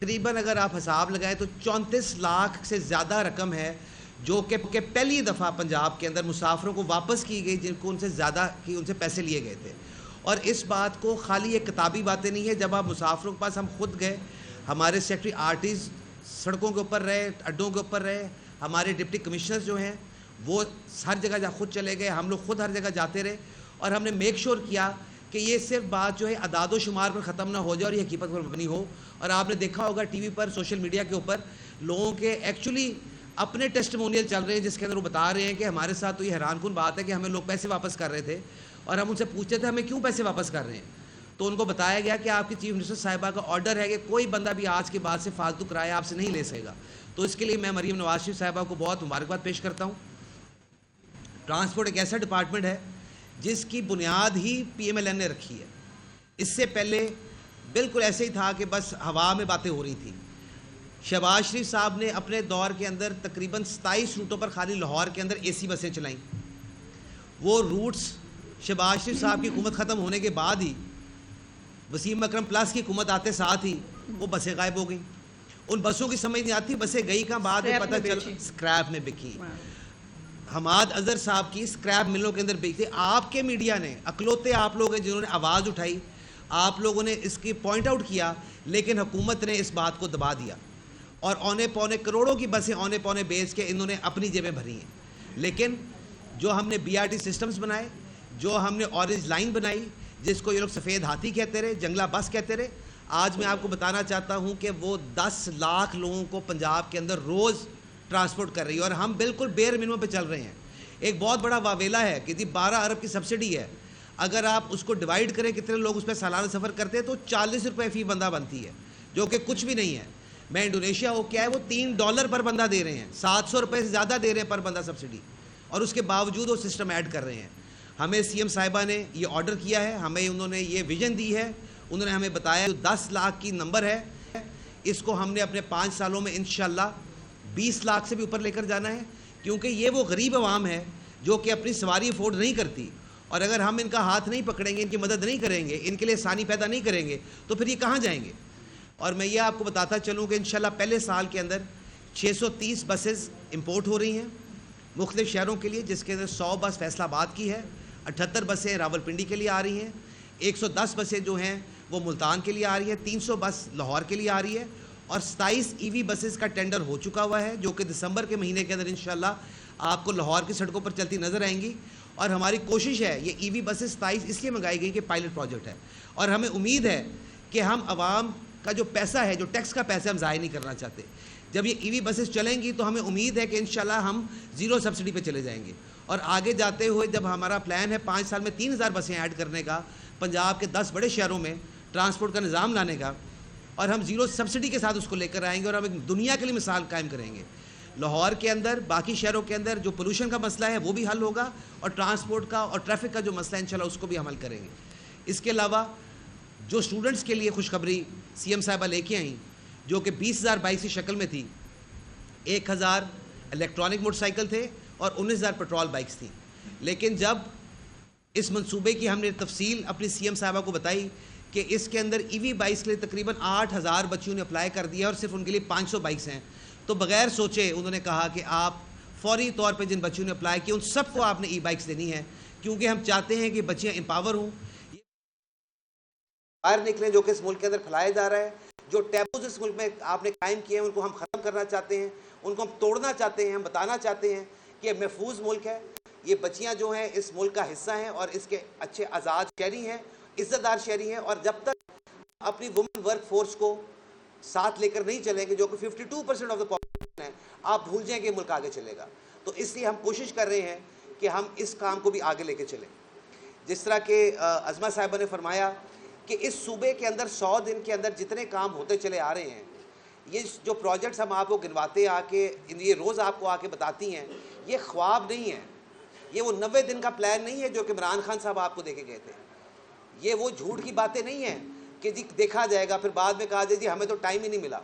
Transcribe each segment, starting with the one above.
تقریباً اگر آپ حساب لگائیں تو 34 لاکھ سے زیادہ رقم ہے جو کہ پہلی دفعہ پنجاب کے اندر مسافروں کو واپس کی گئی، جن کو ان سے زیادہ کی ان سے پیسے لیے گئے تھے. اور اس بات کو خالی ایک کتابی باتیں نہیں ہے. جب آپ مسافروں کے پاس ہم خود گئے، ہمارے سیکٹری آرٹیز سڑکوں کے اوپر رہے، اڈوں کے اوپر رہے، ہمارے ڈپٹی کمشنر جو ہیں وہ ہر جگہ خود چلے گئے، ہم لوگ خود ہر جگہ جاتے رہے، اور ہم نے میک شور کیا کہ یہ صرف بات جو ہے اعداد و شمار پر ختم نہ ہو جائے اور یہ حقیقت پر مبنی ہو. اور آپ نے دیکھا ہوگا ٹی وی پر، سوشل میڈیا کے اوپر لوگوں کے ایکچولی اپنے ٹیسٹیمونیل چل رہے ہیں، جس کے اندر وہ بتا رہے ہیں کہ ہمارے ساتھ تو یہ حیران کن بات ہے کہ ہمیں لوگ پیسے واپس کر رہے تھے، اور ہم ان سے پوچھتے تھے ہمیں کیوں پیسے واپس کر رہے ہیں. تو ان کو بتایا گیا کہ آپ کی چیف منسٹر صاحبہ کا آرڈر ہے کہ کوئی بندہ بھی آج کے بعد سے فالتو کرایہ آپ سے نہیں لے سکے گا. تو اس کے لیے میں مریم نواز شریف صاحبہ کو بہت مبارکباد پیش کرتا ہوں. ٹرانسپورٹ ایک ایسا ڈپارٹمنٹ ہے جس کی بنیاد ہی پی ایم ایل این نے رکھی ہے. اس سے پہلے بالکل ایسے ہی تھا کہ بس ہوا میں باتیں ہو رہی تھیں. شہباز شریف صاحب نے اپنے دور کے اندر تقریباً 27 روٹوں پر خالی لاہور کے اندر اے سی بسیں چلائیں. وہ روٹس شہباز شریف صاحب کی حکومت ختم ہونے کے بعد ہی، وسیم اکرم پلس کی حکومت آتے ساتھ ہی وہ بسیں غائب ہو گئیں. ان بسوں کی سمجھ نہیں آتی بسیں گئی کہاں، بعد میں پتہ چلا اسکریپ میں بکی. حماد اظہر صاحب کی اسکریپ ملوں کے اندر بکی. آپ کے میڈیا نے اکلوتے آپ لوگ ہیں جنہوں نے آواز اٹھائی، آپ لوگوں نے اس کی پوائنٹ آؤٹ کیا، لیکن حکومت نے اس بات کو دبا دیا اور اونے پونے کروڑوں کی بسیں اونے پونے بیچ کے انہوں نے اپنی جیبیں بھری ہیں. لیکن جو ہم نے بی آر ٹی سسٹمز بنائے، جو ہم نے اورنج لائن بنائی جس کو یہ لوگ سفید ہاتھی کہتے رہے، جنگلہ بس کہتے رہے، آج میں آپ کو بتانا چاہتا ہوں کہ وہ 10 لاکھ لوگوں کو پنجاب کے اندر روز ٹرانسپورٹ کر رہی ہے، اور ہم بالکل بیئر منیمم پہ چل رہے ہیں. ایک بہت بڑا واویلا ہے کہ 12 ارب کی سبسڈی ہے، اگر آپ اس کو ڈیوائڈ کریں کتنے لوگ اس پہ سالانہ سفر کرتے ہیں تو 40 روپے فی بندہ بنتی ہے، جو کہ کچھ بھی نہیں ہے. میں انڈونیشیا ہو کیا ہے وہ $3 پر بندہ دے رہے ہیں، 700 روپے سے زیادہ دے رہے ہیں پر بندہ سبسڈی، اور اس کے باوجود وہ سسٹم ایڈ کر رہے ہیں. ہمیں سی ایم صاحبہ نے یہ آرڈر کیا ہے، ہمیں انہوں نے یہ ویژن دی ہے، انہوں نے ہمیں بتایا 10 لاکھ کی نمبر ہے، اس کو ہم نے اپنے 5 سالوں میں انشاءاللہ 20 لاکھ سے بھی اوپر لے کر جانا ہے. کیونکہ یہ وہ غریب عوام ہے جو کہ اپنی سواری افورڈ نہیں کرتی، اور اگر ہم ان کا ہاتھ نہیں پکڑیں گے، ان کی مدد نہیں کریں گے، ان کے لیے آسانی پیدا نہیں کریں گے تو پھر یہ کہاں جائیں گے. اور میں یہ آپ کو بتاتا چلوں کہ انشاءاللہ پہلے سال کے اندر 630 بسز امپورٹ ہو رہی ہیں مختلف شہروں کے لیے، جس کے اندر 100 بس فیصل آباد کی ہے، 78 بسیں راولپنڈی کے لیے آ رہی ہیں، 110 بسیں جو ہیں وہ ملتان کے لیے آ رہی ہے، 300 بس لاہور کے لیے آ رہی ہے، اور 27 ای وی بسز کا ٹینڈر ہو چکا ہوا ہے جو کہ دسمبر کے مہینے کے اندر انشاءاللہ آپ کو لاہور کی سڑکوں پر چلتی نظر آئیں گی. اور ہماری کوشش ہے، یہ ای وی بسز 27 اس لیے منگائی گئی کہ پائلٹ پروجیکٹ ہے، اور ہمیں امید ہے کہ ہم عوام کا جو پیسہ ہے، جو ٹیکس کا پیسہ ہم ضائع نہیں کرنا چاہتے. جب یہ ای وی بسز چلیں گی تو ہمیں امید ہے کہ انشاءاللہ ہم زیرو سبسڈی پہ چلے جائیں گے. اور آگے جاتے ہوئے جب ہمارا پلان ہے 5 سال میں 3000 بسیں ایڈ کرنے کا، پنجاب کے 10 بڑے شہروں میں ٹرانسپورٹ کا نظام لانے کا، اور ہم زیرو سبسڈی کے ساتھ اس کو لے کر آئیں گے، اور ہم ایک دنیا کے لیے مثال قائم کریں گے. لاہور کے اندر، باقی شہروں کے اندر جو پولوشن کا مسئلہ ہے وہ بھی حل ہوگا، اور ٹرانسپورٹ کا اور ٹریفک کا جو مسئلہ ہے انشاءاللہ اس کو بھی حل کریں گے. اس کے علاوہ جو اسٹوڈنٹس کے لیے خوشخبری سی ایم صاحبہ لے کے آئیں، جو کہ 20,000 بائک کی شکل میں تھی، 1,000 الیکٹرانک موٹر سائیکل تھے اور 19,000 پیٹرول بائکس تھیں. لیکن جب اس منصوبے کی ہم نے تفصیل اپنی سی ایم صاحبہ کو بتائی کہ اس کے اندر ای وی بائکس کے لیے تقریباً 8,000 بچیوں نے اپلائی کر دیا اور صرف ان کے لیے 500 بائکس ہیں، تو بغیر سوچے انہوں نے کہا کہ آپ فوری طور پہ جن بچیوں نے اپلائی کی ان سب کو آپ نے ای بائکس دینی ہے، کیونکہ ہم چاہتے ہیں کہ بچیاں امپاور ہوں، باہر نکلیں، جو کہ اس ملک کے اندر پھیلایا جا رہا ہے. جو ٹیبوز اس ملک میں آپ نے قائم کیے ہیں ان کو ہم ختم کرنا چاہتے ہیں، ان کو ہم توڑنا چاہتے ہیں. ہم بتانا چاہتے ہیں کہ یہ محفوظ ملک ہے، یہ بچیاں جو ہیں اس ملک کا حصہ ہیں اور اس کے اچھے آزاد شہری ہیں، عزت دار شہری ہیں. اور جب تک اپنی وومن ورک فورس کو ساتھ لے کر نہیں چلیں گے، جو کہ 52% آف دا پاپولیشن ہے، آپ بھول جائیں کہ ملک آگے چلے گا. تو اس لیے ہم کوشش کر رہے ہیں کہ ہم اس کام کو بھی آگے لے کے چلیں. جس طرح کہ عظمہ صاحبہ نے فرمایا کہ اس صوبے کے اندر 100 دن کے اندر جتنے کام ہوتے چلے آ رہے ہیں، یہ جو پروجیکٹس ہم آپ کو گنواتے آ کے، یہ روز آپ کو آ کے بتاتی ہیں، یہ خواب نہیں ہے، یہ وہ 90 دن کا پلان نہیں ہے جو کہ عمران خان صاحب آپ کو دے کے گئے تھے. یہ وہ جھوٹ کی باتیں نہیں ہیں کہ جی دیکھا جائے گا، پھر بعد میں کہا جائے جی ہمیں تو ٹائم ہی نہیں ملا.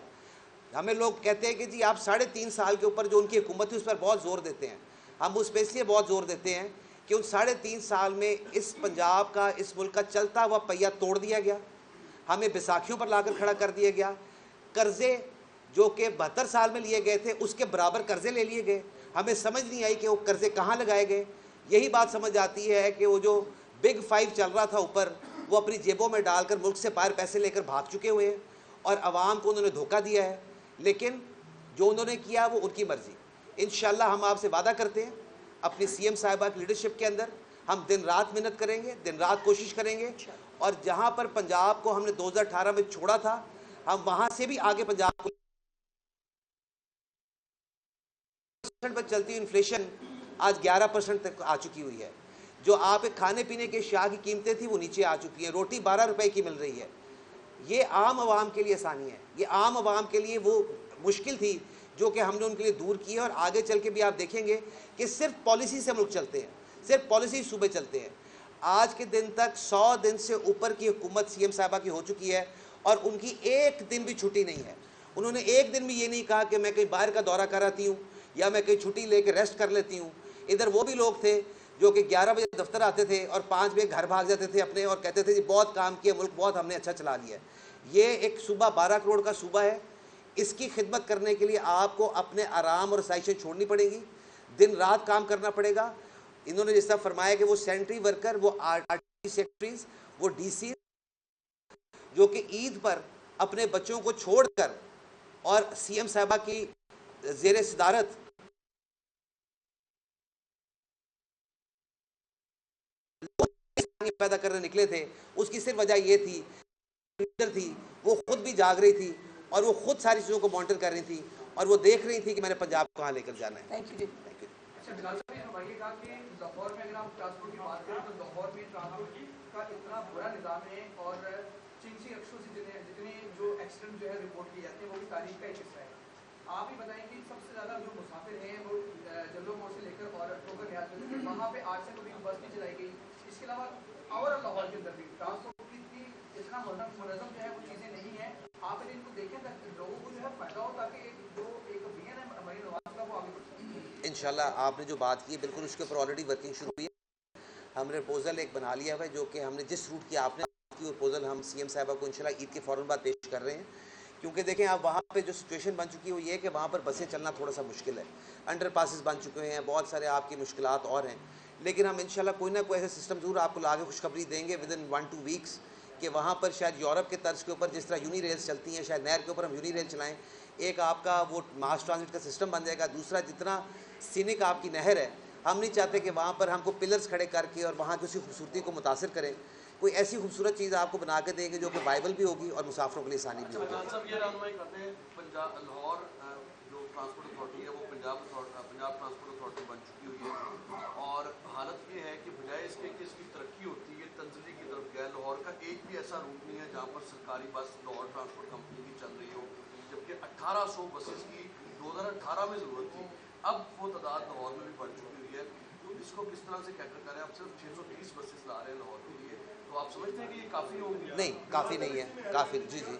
ہمیں لوگ کہتے ہیں کہ جی آپ 3.5 سال کے اوپر جو ان کی حکومت تھی اس پر بہت زور دیتے ہیں. ہم اس پہ اس لیے بہت زور دیتے ہیں کہ ان 3.5 سال میں اس پنجاب کا، اس ملک کا چلتا ہوا پہیہ توڑ دیا گیا، ہمیں بیساکھیوں پر لا کر کھڑا کر دیا گیا. قرضے جو کہ 72 سال میں لیے گئے تھے اس کے برابر قرضے لے لیے گئے. ہمیں سمجھ نہیں آئی کہ وہ قرضے کہاں لگائے گئے. یہی بات سمجھ آتی ہے کہ وہ جو بگ 5 چل رہا تھا اوپر, وہ اپنی جیبوں میں ڈال کر ملک سے باہر پیسے لے کر بھاگ چکے ہوئے ہیں اور عوام کو انہوں نے دھوکہ دیا ہے. لیکن جو انہوں نے کیا وہ ان کی مرضی. انشاءاللہ ہم آپ سے وعدہ کرتے ہیں اپنی سی ایم صاحبہ کی لیڈرشپ کے اندر ہم دن رات محنت کریں گے, دن رات کوشش کریں گے, اور جہاں پر پنجاب کو ہم نے 2018 میں چھوڑا تھا ہم وہاں سے بھی آگے پنجاب کو پر چلتی ہوئی انفلیشن آج 11% تک آ چکی ہوئی ہے. جو آپ کھانے پینے کے اشیاء کی قیمتیں تھیں وہ نیچے آ چکی ہیں. روٹی 12 روپے کی مل رہی ہے. یہ عام عوام کے لیے آسانی ہے, یہ عام عوام کے لیے وہ مشکل تھی جو کہ ہم نے ان کے لیے دور کی ہے. اور آگے چل کے بھی آپ دیکھیں گے کہ صرف پالیسی سے ملک چلتے ہیں, صرف پالیسی صوبے چلتے ہیں. آج کے دن تک 100 دن سے اوپر کی حکومت سی ایم صاحبہ کی ہو چکی ہے اور ان کی ایک دن بھی چھٹی نہیں ہے. انہوں نے ایک دن بھی یہ نہیں کہا کہ میں کہیں باہر کا دورہ کر آتی ہوں یا میں کہیں چھٹی لے کے ریسٹ کر لیتی ہوں. ادھر وہ بھی لوگ تھے جو کہ 11 بجے دفتر آتے تھے اور 5 بجے گھر بھاگ جاتے تھے اپنے اور کہتے تھے جی بہت کام کیا, ملک بہت ہم نے اچھا چلا لیا ہے. یہ ایک صوبہ 12 کروڑ کا صوبہ ہے. اس کی خدمت کرنے کے لیے آپ کو اپنے آرام اور آسائشیں چھوڑنی پڑیں گی, دن رات کام کرنا پڑے گا. انہوں نے جس طرح فرمایا کہ وہ سینٹری ورکر, وہ سیکرٹریز, وہ ڈی سی جو کہ عید پر اپنے بچوں کو چھوڑ کر اور سی ایم صاحبہ کی زیر صدارت پیدا کرنے نکلے تھے, اس کی صرف وجہ یہ تھی وہ خود بھی جاگ رہی تھی اور وہ خود ساری چیزوں کو مانیٹر کر رہی تھی اور وہ دیکھ رہی تھی کہ میں نے پنجاب کو کہاں لے کر جانا ہے. لاہور میں اگر آپ ٹرانسپورٹ کی بات کریں تو لاہور میں ٹرانسپورٹ کا اتنا برا نظام ہے اور چنچی اکشوں سے جتنے جو ایکسیڈنٹ جو ہے رپورٹ کیے جاتے ہیں وہ بھی تاریخ کا ایک حصہ ہے. آپ ہی بتائیں کہ سب سے زیادہ جو مسافر ہیں وہ جلدوں موڑ سے لے کر اور ٹوکر نیاز میں وہاں پہ 8 سے کبھی بس نہیں چلائی گئی. اس کے علاوہ اور لاہور کے اندر بھی ٹرانسپورٹ کی اتنا منظم جو ہے وہ چیزیں نہیں ہیں. آپ ان کو دیکھیں تاکہ لوگوں کو جو ہے فائدہ ہو تاکہ ایک وین ہے ہماری نواز کا وہ آگے بڑھ سکے. انشاءاللہ آپ نے جو بات کی ہے بالکل اس کے اوپر آلریڈی ورکنگ شروع ہوئی ہے. ہم نے پروپوزل ایک بنا لیا ہے جو کہ ہم نے جس روٹ کی آپ نے کی پروپوزل ہم سی ایم صاحبہ کو انشاءاللہ عید کے فوراً بعد پیش کر رہے ہیں. کیونکہ دیکھیں آپ وہاں پہ جو سچویشن بن چکی ہے وہ یہ ہے کہ وہاں پر بسیں چلنا تھوڑا سا مشکل ہے. انڈر پاسز بن چکے ہیں, بہت سارے آپ کی مشکلات اور ہیں, لیکن ہم انشاءاللہ کوئی نہ کوئی ایسا سسٹم ضرور آپ کو لا کے خوشخبری دیں گے ود ان 1-2 ویکس کہ وہاں پر شاید یورپ کے طرز کے اوپر جس طرح یونی ریلز چلتی ہیں شاید نہر کے اوپر ہم یونی ریل چلائیں. ایک آپ کا وہ ماس ٹرانزٹ کا سسٹم بن جائے گا. دوسرا جتنا سینک آپ کی نہر ہے ہم نہیں چاہتے کہ وہاں پر ہم کو پلرز کھڑے کر کے اور وہاں کی اسی خوبصورتی کو متاثر کریں. کوئی ایسی خوبصورت چیز آپ کو بنا کے دیں گے جو کہ بائبل بھی ہوگی اور مسافروں کے لیے آسانی بھی ہوگی. صاحب یہ رہنمائی کرتے ہیں لاہور جو ٹرانسپورٹ اتھارٹی ہے وہ پنجاب ٹرانسپورٹ اتھارٹی بن چکی ہوئی ہے اور حالت یہ ہے کہ بجائے اس کے کہ اس کی ترقی ہوتی ہے تنزلی کی طرف گیا. لاہور کا ایک بھی ایسا روٹ نہیں ہے جہاں پر سرکاری بس لاہور ٹرانسپورٹ کمپنی کی چل رہی ہو, جبکہ 1800 بسز کی 2018 میں ضرورت تھی. اب وہ تعداد لاہور میں بھی بڑھ چکی ہوئی ہے. تو اس کو کس طرح سے کیٹر کریں؟ آپ صرف 630 بسز لا رہے ہیں لاہور کے لیے, تو آپ سمجھتے ہیں کہ یہ کافی ہوگی؟ نہیں کافی نہیں ہے, کافی جی جی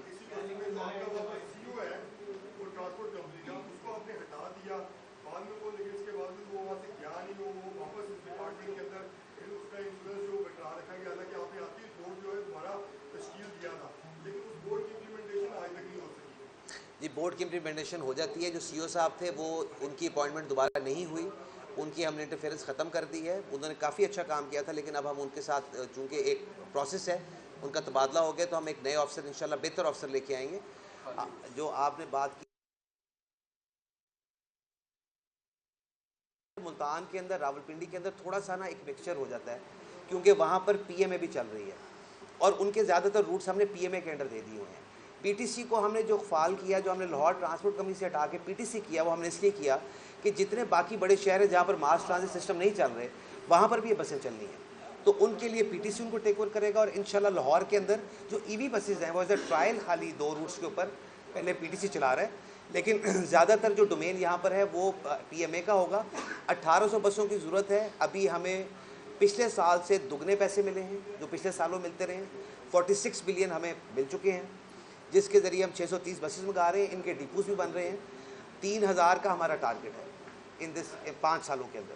بورڈ کی امپلیمنٹیشن ہو جاتی ہے. جو سی او صاحب تھے وہ ان کی اپوائنٹمنٹ دوبارہ نہیں ہوئی, ان کی ہم نے انٹرفیئرنس ختم کر دی ہے. انہوں نے کافی اچھا کام کیا تھا لیکن اب ہم ان کے ساتھ چونکہ ایک پروسیس ہے ان کا تبادلہ ہو گیا تو ہم ایک نئے آفسر انشاءاللہ بہتر آفسر لے کے آئیں گے. جو آپ نے بات کی ملتان کے اندر راولپنڈی کے اندر تھوڑا سا نا ایک مکسچر ہو جاتا ہے کیونکہ وہاں پر پی ایم اے بھی چل رہی ہے اور ان کے زیادہ تر روٹس ہم نے پی ایم اے کے انڈر دے دیے ہوئے ہیں. پی ٹی سی کو ہم نے جو فعال کیا, جو ہم نے لاہور ٹرانسپورٹ کمپنی سے ہٹا کے پی ٹی سی کیا, وہ ہم نے اس لیے کیا کہ جتنے باقی بڑے شہر ہیں جہاں پر ماس ٹرانزٹ سسٹم نہیں چل رہے وہاں پر بھی یہ بسیں چلنی ہیں. تو ان کے لیے پی ٹی سی ان کو ٹیک اوور کرے گا اور انشاءاللہ لاہور کے اندر جو ای وی بسیز ہیں وہ ایز اے ٹرائل خالی 2 روٹس کے اوپر پہلے پی ٹی سی چلا رہا ہے, لیکن زیادہ تر جو ڈومین یہاں پر ہے وہ پی ایم اے کا ہوگا. 1800 بسوں کی ضرورت ہے. ابھی ہمیں پچھلے سال سے دگنے پیسے ملے ہیں جو پچھلے سالوں ملتے رہے ہیں. 46 بلین ہمیں مل چکے ہیں جس کے ذریعے ہم 630 بسز منگا رہے ہیں. ان کے ڈپوز بھی بن رہے ہیں. 3000 کا ہمارا ٹارگٹ ہے ان دس 5 سالوں کے اندر,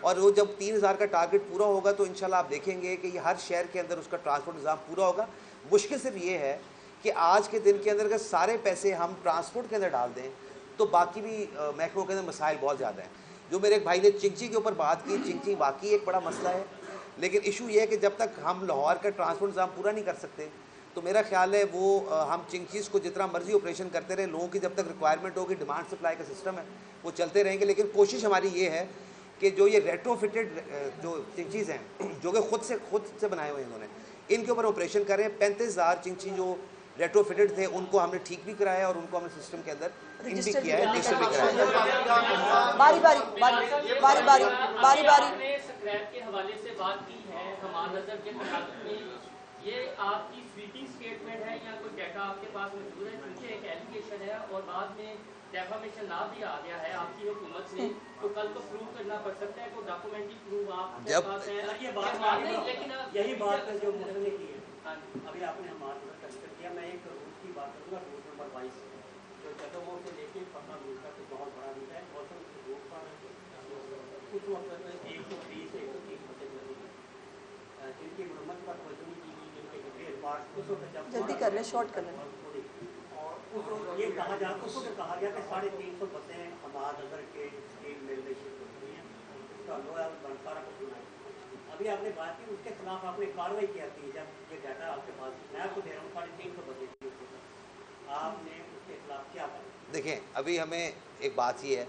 اور وہ جب 3000 کا ٹارگٹ پورا ہوگا تو انشاءاللہ آپ دیکھیں گے کہ یہ ہر شہر کے اندر اس کا ٹرانسپورٹ نظام پورا ہوگا. مشکل صرف یہ ہے کہ کہ آج کے دن کے اندر اگر سارے پیسے ہم ٹرانسپورٹ کے اندر ڈال دیں تو باقی بھی محکموں کے اندر مسائل بہت زیادہ ہیں. جو میرے ایک بھائی نے چنگچی کے اوپر بات کی, چنگچی واقعی ایک بڑا مسئلہ ہے, لیکن ایشو یہ ہے کہ جب تک ہم لاہور کا ٹرانسپورٹ نظام پورا نہیں کر سکتے تو میرا خیال ہے وہ ہم چنگچیز کو جتنا مرضی آپریشن کرتے رہے, لوگوں کی جب تک ریکوائرمنٹ ہوگی, ڈیمانڈ سپلائی کا سسٹم ہے وہ چلتے رہیں گے. لیکن کوشش ہماری یہ ہے کہ جو یہ ریٹرو فٹڈ جو چنگچیز ہیں جو کہ خود سے بنائے ہوئے ہیں انہوں نے, ان کے اوپر آپریشن کریں. 35,000 چنگچی جو ریٹرو فٹڈ تھے ان کو ہم نے ٹھیک بھی کرایا اور ان کو ہم نے سسٹم کے اندر ان بھی کیا ہے, رجسٹر بھی کرایا. باری باری اسکریپ کے حوالے سے بات کی ہے ہمارا نظر کے مطابق میں, یہ آپ کی سویٹنگ اسٹیٹمنٹ ہے یا کوئی ڈیٹا آپ کے پاس موجود ہے؟ کیونکہ ایک ایلیگیشن ہے اور بعد میں ڈیفامیشن لا بھی آ گیا ہے آپ کی حکومت سے, تو کل کو پروو کرنا پڑ سکتا ہے, کوئی ڈاکومنٹری پروف آپ کے پاس ہے. یہ بات نہیں, لیکن یہی بات جو مسئلہ نے کی ہے ابھی آپ نے ہمارے ساتھ کنسیڈر کیا. میں ایک روٹ کی بات کروں گا, روٹ نمبر 22 جو جگہوں سے لے کے پٹنہ روٹ کا بہت بڑا روٹ ہے, اور روٹ پر کچھ وقت 120 سے 130 بسیں چلتی ہیں جن کی مرمت پر توجہ نہیں کی گئی, جن کے گڈھے پارٹ اس وقت جلدی کر لیں, شارٹ کر لیں. اور یہ کہا گیا کہ 350 بسیں ہمارا نظر کے اسٹیل مل میں شفٹ ہوتی ہیں, اس کا لویا سارا کچھ سنا ہے. ابھی آپ نے بات کی اس کے خلاف آپ نے کارروائی کیا تھی, جب یہ ڈیٹا آپ کے پاس میں آپ کو دے رہا ہوں 350 بسیں آپ نے اس کے خلاف کیا کرا؟ دیکھیں ابھی ہمیں ایک بات یہ ہے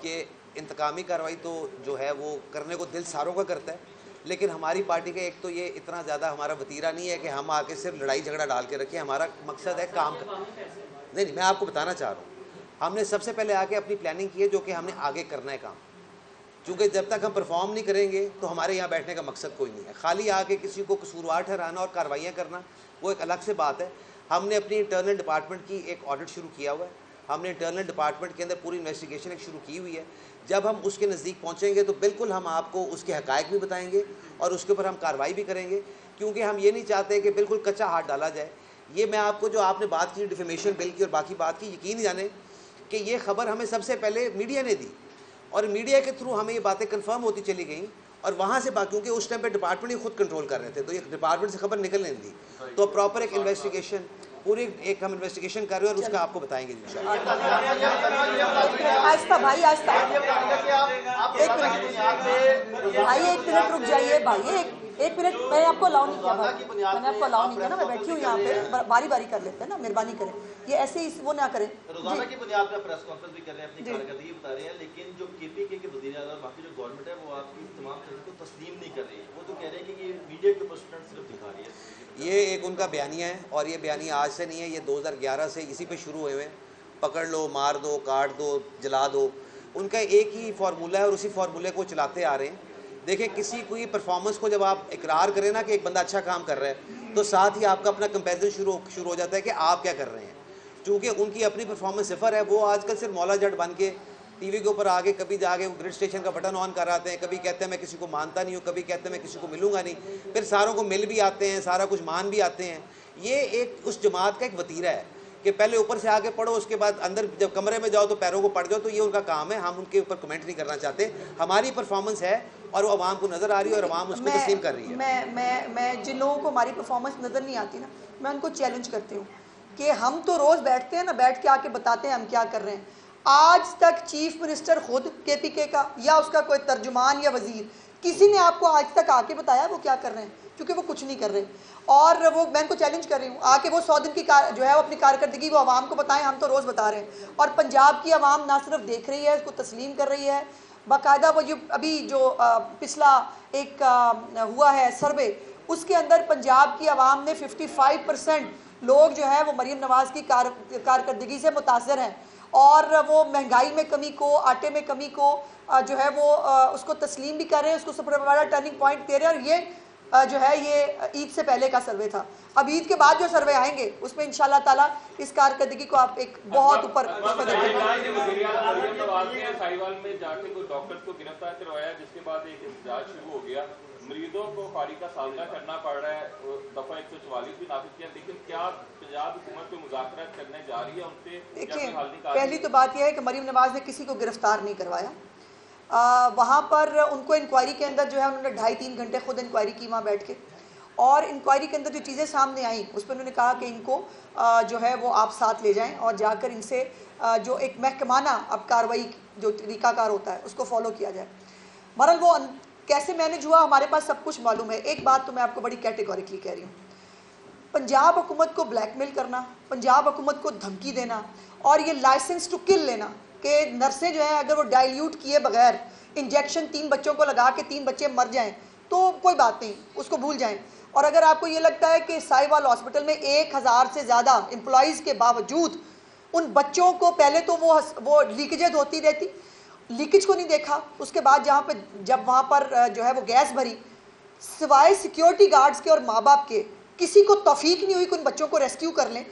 کہ انتقامی کارروائی تو جو ہے وہ کرنے کو دل ساروں کا کرتا ہے, لیکن ہماری پارٹی کا ایک تو یہ اتنا زیادہ ہمارا وتیرہ نہیں ہے کہ ہم آ کے صرف لڑائی جھگڑا ڈال کے رکھیں. ہمارا مقصد ہے کام کرنا. نہیں, میں آپ کو بتانا چاہ رہا ہوں, ہم نے سب سے پہلے آ کے اپنی پلاننگ کی ہے جو کہ ہم نے آگے کرنا ہے کام. چونکہ جب تک ہم پرفارم نہیں کریں گے تو ہمارے یہاں بیٹھنے کا مقصد کوئی نہیں ہے. خالی آ کے کسی کو قصوروار ٹھہرانا اور کارروائیاں کرنا وہ ایک الگ سے بات ہے. ہم نے اپنی انٹرنل ڈپارٹمنٹ کی ایک آڈٹ شروع کیا ہوا ہے. ہم نے انٹرنل ڈپارٹمنٹ کے اندر پوری انویسٹیگیشن ایک شروع کی ہوئی ہے. جب ہم اس کے نزدیک پہنچیں گے تو بالکل ہم آپ کو اس کے حقائق بھی بتائیں گے اور اس کے اوپر ہم کارروائی بھی کریں گے, کیونکہ ہم یہ نہیں چاہتے کہ بالکل کچا ہاتھ ڈالا جائے. یہ میں آپ کو جو آپ نے بات کی ڈیفیمیشن بل کی اور باقی بات کی, یقین جانیں کہ یہ خبر ہمیں سب سے پہلے میڈیا نے دی اور میڈیا کے تھرو ہمیں یہ باتیں کنفرم ہوتی چلی گئیں, اور وہاں سے بات کیونکہ اس ٹائم پہ ڈپارٹمنٹ ہی خود کنٹرول کر رہے تھے تو یہ ڈپارٹمنٹ سے خبر نکل نہیں دی, تو پراپر ایک انویسٹیگیشن پوری ایک ہم انویسٹیگیشن کر رہے ہیں اور اس کا آپ کو بتائیں گے انشاءاللہ. آہستہ بھائی, آہستہ بھائی, 1 منٹ رک جائیے بھائی, 1 منٹ. میں نے آپ کو الاؤ نہیں کیا بھائی, میں نے آپ کو الاؤ نہیں کیا نا, میں بیٹھی ہوں یہاں پہ, باری باری کر لیتے ہیں نا, مہربانی کریں, یہ ایسے ہی وہ نہ کریں. روزانہ کی بنیاد پر پریس کانفرنس بھی کر رہے ہیں, اپنی کارکردگی بتا رہے ہیں, لیکن جو کے پی کے وزیر اعظم باقی جو گورنمنٹ ہے وہ آپ کی تمام چیزوں کو تسلیم نہیں کر رہی ہے. وہ تو کہہ رہے ہیں کہ یہ میڈیا کے اوپر اسٹنٹ صرف دکھا رہی ہے. یہ ایک ان کا بیانیہ ہے اور یہ بیانیہ آج سے نہیں ہے, یہ 2011 سے اسی پہ شروع ہوئے ہیں. پکڑ لو, مار دو, کاٹ دو, جلا دو, ان کا ایک ہی فارمولہ ہے اور اسی فارمولے کو چلاتے آ رہے ہیں. دیکھیں کسی کوئی پرفارمنس کو جب آپ اقرار کریں نا کہ ایک بندہ اچھا کام کر رہا ہے تو ساتھ ہی آپ کا اپنا کمپیریزن شروع ہو جاتا ہے کہ آپ کیا کر رہے ہیں. چونکہ ان کی اپنی پرفارمنس صفر ہے, وہ آج کل صرف مولا جٹ بن کے ٹی وی کے اوپر آگے کبھی جا کے گریڈ اسٹیشن کا بٹن آن کر آتے ہیں, کبھی کہتے ہیں میں کسی کو مانتا نہیں ہوں, کبھی کہتے ہیں میں کسی کو ملوں گا نہیں, پھر ساروں کو مل بھی آتے ہیں, سارا کچھ مان بھی آتے ہیں. یہ ایک اس جماعت کا ایک وتیرہ ہے کہ پہلے اوپر سے آگے پڑھو, اس کے بعد اندر جب کمرے میں جاؤ تو پیروں کو پڑ جاؤ. تو یہ ان کا کام ہے, ہم ان کے اوپر کمنٹ نہیں کرنا چاہتے. ہماری پرفارمنس ہے اور وہ عوام کو نظر آ رہی ہے اور عوام اس کو تسلیم کر رہی ہے. میں جن لوگوں کو ہماری پرفارمنس نظر نہیں آتی نا, میں ان کو چیلنج کرتی ہوں کہ ہم تو روز بیٹھتے ہیں نا, بیٹھ کے آ کے بتاتے ہیں ہم کیا کر رہے ہیں. آج تک چیف منسٹر خود کے پی کے کا یا اس کا کوئی ترجمان یا وزیر, کسی نے آپ کو آج تک آ کے بتایا وہ کیا کر رہے ہیں؟ کیونکہ وہ کچھ نہیں کر رہے. اور وہ میں ان کو چیلنج کر رہی ہوں, آ کے وہ 100 دن کی جو ہے وہ اپنی کارکردگی وہ عوام کو بتائیں. ہم تو روز بتا رہے ہیں, اور پنجاب کی عوام نہ صرف دیکھ رہی ہے, اس کو تسلیم کر رہی ہے باقاعدہ. وہ ابھی جو پچھلا ایک ہوا ہے سروے, اس کے اندر پنجاب کی عوام نے 55% لوگ جو ہے وہ مریم نواز کی کارکردگی سے متاثر ہیں, اور وہ مہنگائی میں کمی کو, آٹے میں کمی کو جو ہے وہ اس کو تسلیم بھی کر رہے ہیں, اس کو سب سے بڑا ٹرننگ پوائنٹ دے رہے ہیں. اور یہ جو ہے یہ عید سے پہلے کا سروے تھا. اب عید کے بعد جو سروے آئیں گے اس میں انشاءاللہ تعالیٰ اس کارکردگی کو آپ ایک بہت اوپر ساہیوال میں جا کے کوئی ڈاکٹر کو گرفتار کروایا, جس کے بعد ایک احتجاج شروع ہو گیا. مریضوں کو خواری کا سامنا کرنا پڑ رہا ہے, دفعہ 144 بھی نافذ کیا, لیکن کیا پنجاب حکومت کو مذاکرات کرنے جا رہی ہے ان سے؟ دیکھیں پہلی تو بات یہ ہے کہ مریم نواز نے کسی کو گرفتار نہیں کروایا. وہاں پر ان کو انکوائری کے اندر جو ہے انہوں نے 2.5-3 گھنٹے خود انکوائری کی وہاں بیٹھ کے, اور انکوائری کے اندر جو چیزیں سامنے آئیں اس پہ انہوں نے کہا کہ ان کو جو ہے وہ آپ ساتھ لے جائیں اور جا کر ان سے جو ایک محکمانہ اب کارروائی جو طریقہ کار ہوتا ہے اس کو فالو کیا جائے. بہرحال وہ کیسے مینج ہوا ہمارے پاس سب کچھ معلوم ہے. ایک بات تو میں آپ کو بڑی کیٹیگوریکلی کہہ رہی ہوں, پنجاب حکومت کو بلیک میل کرنا, پنجاب حکومت کو دھمکی دینا اور یہ لائسنس ٹو کل لینا کہ نرسیں جو ہیں اگر وہ ڈائلیوٹ کیے بغیر انجیکشن 3 بچوں کو لگا کے 3 بچے مر جائیں تو کوئی بات نہیں, اس کو بھول جائیں. اور اگر آپ کو یہ لگتا ہے کہ ساہیوال ہاسپٹل میں 1000 سے زیادہ امپلائیز کے باوجود ان بچوں کو پہلے تو وہ لیکیجز ہوتی رہتی, لیکیج کو نہیں دیکھا. اس کے بعد جب وہاں پر جو ہے وہ گیس بھری, سوائے سیکیورٹی گارڈز کے اور ماں باپ کے کسی کو توفیق نہیں ہوئی کہ ان بچوں کو ریسکیو کر لیں,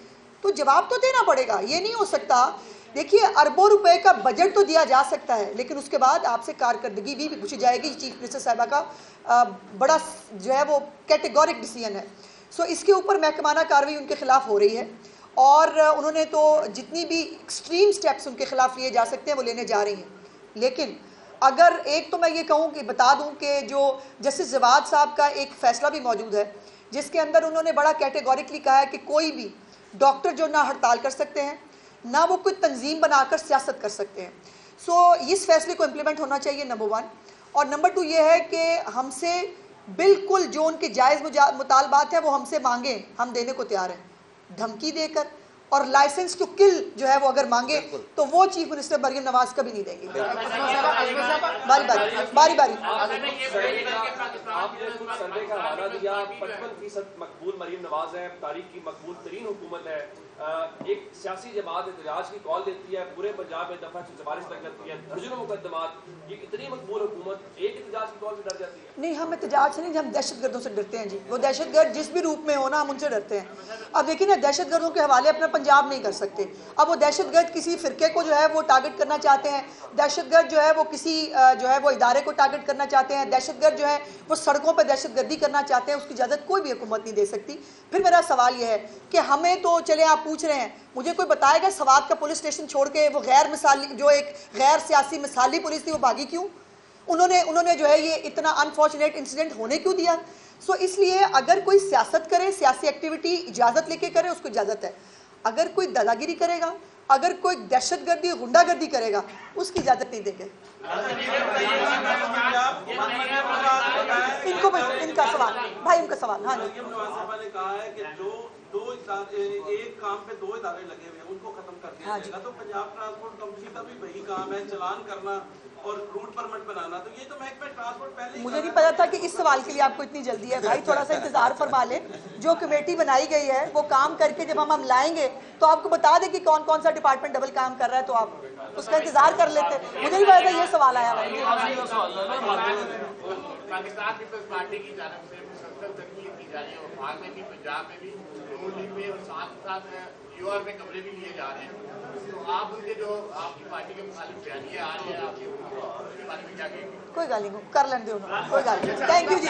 تو جواب تو دینا پڑے گا. یہ نہیں ہو سکتا. دیکھیے اربوں روپے کا بجٹ تو دیا جا سکتا ہے لیکن اس کے بعد آپ سے کارکردگی بھی پوچھی جائے گی. چیف منسٹر صاحبہ کا بڑا جو ہے وہ کیٹیگورک ڈیسیژن ہے. سو اس کے اوپر محکمانہ کارروائی ان کے خلاف ہو رہی ہے اور انہوں نے تو جتنی بھی ایکسٹریم سٹیپس ان کے خلاف لیے جا سکتے ہیں وہ لینے جا رہی ہیں. لیکن اگر ایک تو میں یہ کہوں کہ بتا دوں کہ جو جسٹس جواد صاحب کا ایک فیصلہ بھی موجود ہے جس کے اندر انہوں نے بڑا کیٹیگوریکلی کہا ہے کہ کوئی بھی ڈاکٹر جو نہ ہڑتال کر سکتے ہیں نہ وہ کوئی تنظیم بنا کر سیاست کر سکتے ہیں. سو اس فیصلے کو امپلیمنٹ ہونا چاہیے نمبر 1. اور نمبر 2 یہ ہے کہ ہم سے بالکل جو ان کے جائز مطالبات ہیں وہ ہم سے مانگیں, ہم دینے کو تیار ہیں. دھمکی دے کر اور لائسنس ٹو کل جو ہے وہ اگر مانگے تو وہ چیف منسٹر مریم نواز کبھی نہیں دیں گے. باری باری آپ نے کچھ سروے کا حوالہ دیا, 55% مقبول مریم نواز ہے, تاریخ کی مقبول ترین حکومت ہے. ایک سیاسی جماعت احتجاج کی کال دیتی ہے, پورے پنجاب میں دفعہ 44 تک کرتی ہے, درجنوں مقدمات. یہ اتنی مقبول حکومت ایک احتجاج کی کال سے ڈر جاتی ہے؟ نہیں, ہم احتجاج سے نہیں, ہم دہشت گردوں سے ڈرتے ہیں جی. وہ دہشت گرد جس بھی روپ میں ہونا ہم ان سے ڈرتے ہیں. اب دیکھیں نا, دہشت گردوں کے حوالے اپنا پنجاب نہیں کر سکتے. اب وہ دہشت گرد کسی فرقے کو جو ہے وہ ٹارگٹ کرنا چاہتے ہیں, دہشت گرد جو ہے وہ کسی جو ہے وہ ادارے کو ٹارگٹ کرنا چاہتے ہیں, دہشت گرد جو ہے وہ سڑکوں پہ دہشت گردی کرنا چاہتے ہیں. اس کی اجازت کوئی بھی حکومت نہیں دے سکتی. پھر میرا سوال یہ ہے کہ ہمیں تو چلے آپ پوچھ رہے ہیں, مجھے کوئی بتائے گا سوات کا پولیس اسٹیشن چھوڑ کے وہ غیر مثالی جو ایک غیر سیاسی مثالی پولیس تھی وہ بھاگی کیوں؟ انہوں نے جو ہے یہ اتنا انفارچونیٹ انسیڈنٹ ہونے کیوں دیا؟ سو اس لیے اگر کوئی سیاست کرے, سیاسی ایکٹیویٹی اجازت لے کے کرے, اس کو اجازت ہے. اگر کوئی دادا گیری کرے گا, اگر کوئی دہشت گردی غنڈہ گردی کرے گا, اس کی اجازت نہیں دیں گے. ان کا سوال بھائی, ان کا سوال. ہاں جی, نے کہا ہے کہ جو ایک کام پہ 2 ادارے لگے ہوئے ہیں ان کو ختم کر دیا جائے گا. تو پنجاب ٹرانسپورٹ کمپنی کا بھی وہی کام ہے, چلان کرنا اور روٹ پرمٹ بنانا. تو یہ تو محکمہ ٹرانسپورٹ پہلے مجھے نہیں پتا تھا کہ اس سوال کے لیے آپ کو اتنی جلدی ہے. بھائی تھوڑا سا انتظار فرما لیں. جو کمیٹی بنائی گئی ہے وہ کام کر کے جب ہم لائیں گے تو آپ کو بتا دیں کہ کون کون سا ڈپارٹمنٹ ڈبل کام کر رہا ہے, تو آپ اس کا انتظار کر لیتے. مجھے نہیں پتا تھا یہ سوال آیا. پاکستان پیپلز پارٹی کی جانب سے مسلسل تنقید کی جا رہی ہے, وفاق میں بھی, پنجاب میں بھی, نون لیگ میں, اور ساتھ ساتھ یو آر میں قبضے بھی لیے جا رہے ہیں. تو آپ ان کے جو آپ کی پارٹی کے مخالف بیانیے آ رہے ہیں, آپ کے بارے میں کیا کہیں گے؟ کوئی گل نہیں, کر لیں دے انہوں نے, کوئی گل نہیں. Thank you G.